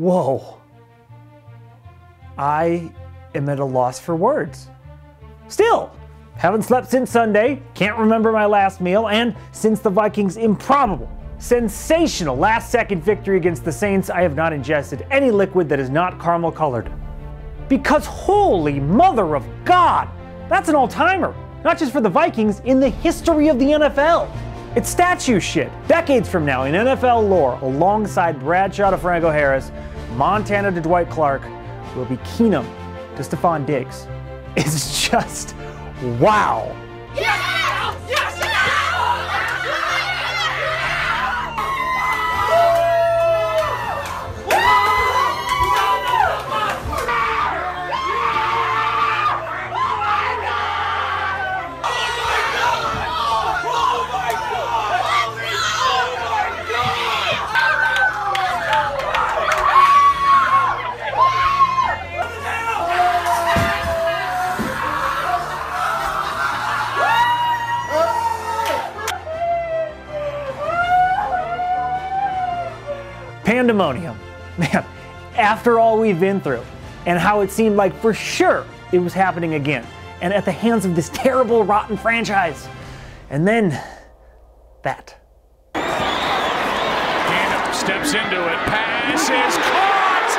Whoa. I am at a loss for words. Still, haven't slept since Sunday, can't remember my last meal, and since the Vikings' improbable, sensational last-second victory against the Saints, I have not ingested any liquid that is not caramel colored. Because holy mother of God, that's an all-timer, not just for the Vikings, in the history of the NFL. It's statue shit. Decades from now, in NFL lore, alongside Bradshaw to Franco Harris, Montana to Dwight Clark, will be Keenum to Stefon Diggs. It's just, wow. Yeah! Yes! Pandemonium. Man, after all we've been through, and how it seemed like for sure it was happening again, and at the hands of this terrible, rotten franchise. And then, that. Keenum steps into it, pass is caught!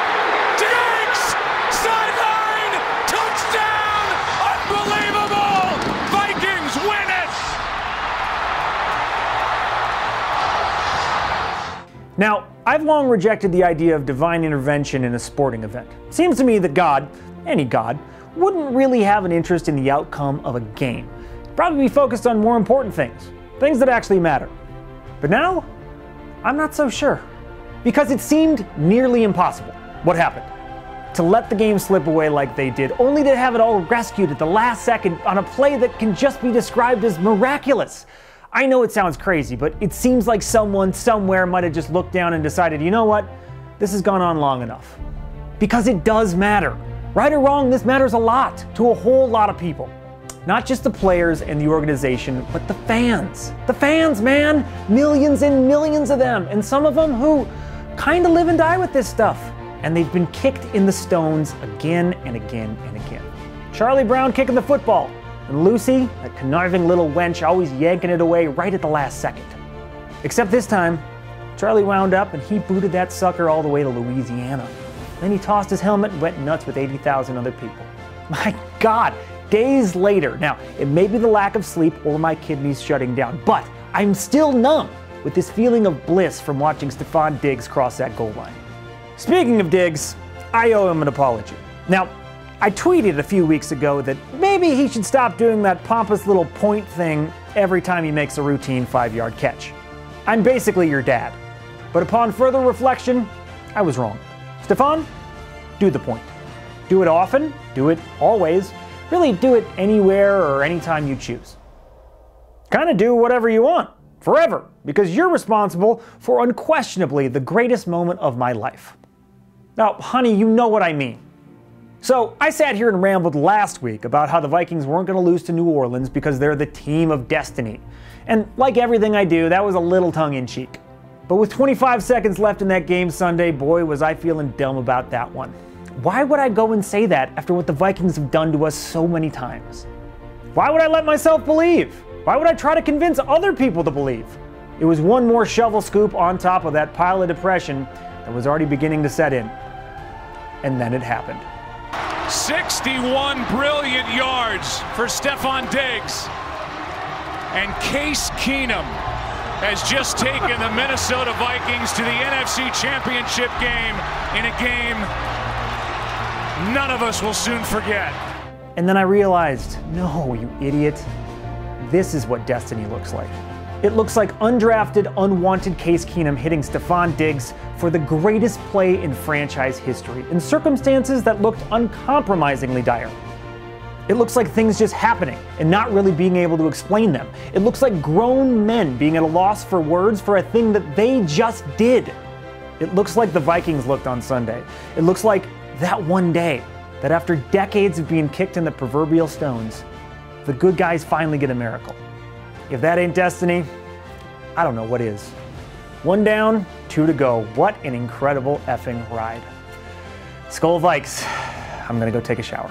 Diggs! Sideline! Touchdown! Unbelievable! Vikings win it! Now, I've long rejected the idea of divine intervention in a sporting event. It seems to me that God, any God, wouldn't really have an interest in the outcome of a game. He'd probably be focused on more important things, things that actually matter. But now, I'm not so sure. Because it seemed nearly impossible. What happened? To let the game slip away like they did, only to have it all rescued at the last second on a play that can just be described as miraculous. I know it sounds crazy, but it seems like someone somewhere might have just looked down and decided, you know what, this has gone on long enough. Because it does matter. Right or wrong, this matters a lot to a whole lot of people. Not just the players and the organization, but the fans. The fans, man! Millions and millions of them, and some of them who kind of live and die with this stuff. And they've been kicked in the stones again and again and again. Charlie Brown kicking the football. And Lucy, that conniving little wench, always yanking it away right at the last second. Except this time, Charlie wound up and he booted that sucker all the way to Louisiana. Then he tossed his helmet and went nuts with 80,000 other people. My God, days later. Now, it may be the lack of sleep or my kidneys shutting down, but I'm still numb with this feeling of bliss from watching Stefon Diggs cross that goal line. Speaking of Diggs, I owe him an apology. Now, I tweeted a few weeks ago that maybe he should stop doing that pompous little point thing every time he makes a routine 5-yard catch. I'm basically your dad. But upon further reflection, I was wrong. Stefon, do the point. Do it often, do it always, really do it anywhere or anytime you choose. Kind of do whatever you want, forever, because you're responsible for unquestionably the greatest moment of my life. Now, honey, you know what I mean. So, I sat here and rambled last week about how the Vikings weren't going to lose to New Orleans because they're the team of destiny. And like everything I do, that was a little tongue-in-cheek. But with 25 seconds left in that game Sunday, boy, was I feeling dumb about that one. Why would I go and say that after what the Vikings have done to us so many times? Why would I let myself believe? Why would I try to convince other people to believe? It was one more shovel scoop on top of that pile of depression that was already beginning to set in. And then it happened. 61 brilliant yards for Stefon Diggs. And Case Keenum has just taken the Minnesota Vikings to the NFC Championship game in a game none of us will soon forget. And then I realized, no, you idiot. This is what destiny looks like. It looks like undrafted, unwanted Case Keenum hitting Stefon Diggs for the greatest play in franchise history, in circumstances that looked uncompromisingly dire. It looks like things just happening and not really being able to explain them. It looks like grown men being at a loss for words for a thing that they just did. It looks like the Vikings looked on Sunday. It looks like that one day that after decades of being kicked in the proverbial stones, the good guys finally get a miracle. If that ain't destiny, I don't know what is. 1 down, 2 to go. What an incredible effing ride. Skol Vikes. I'm gonna go take a shower.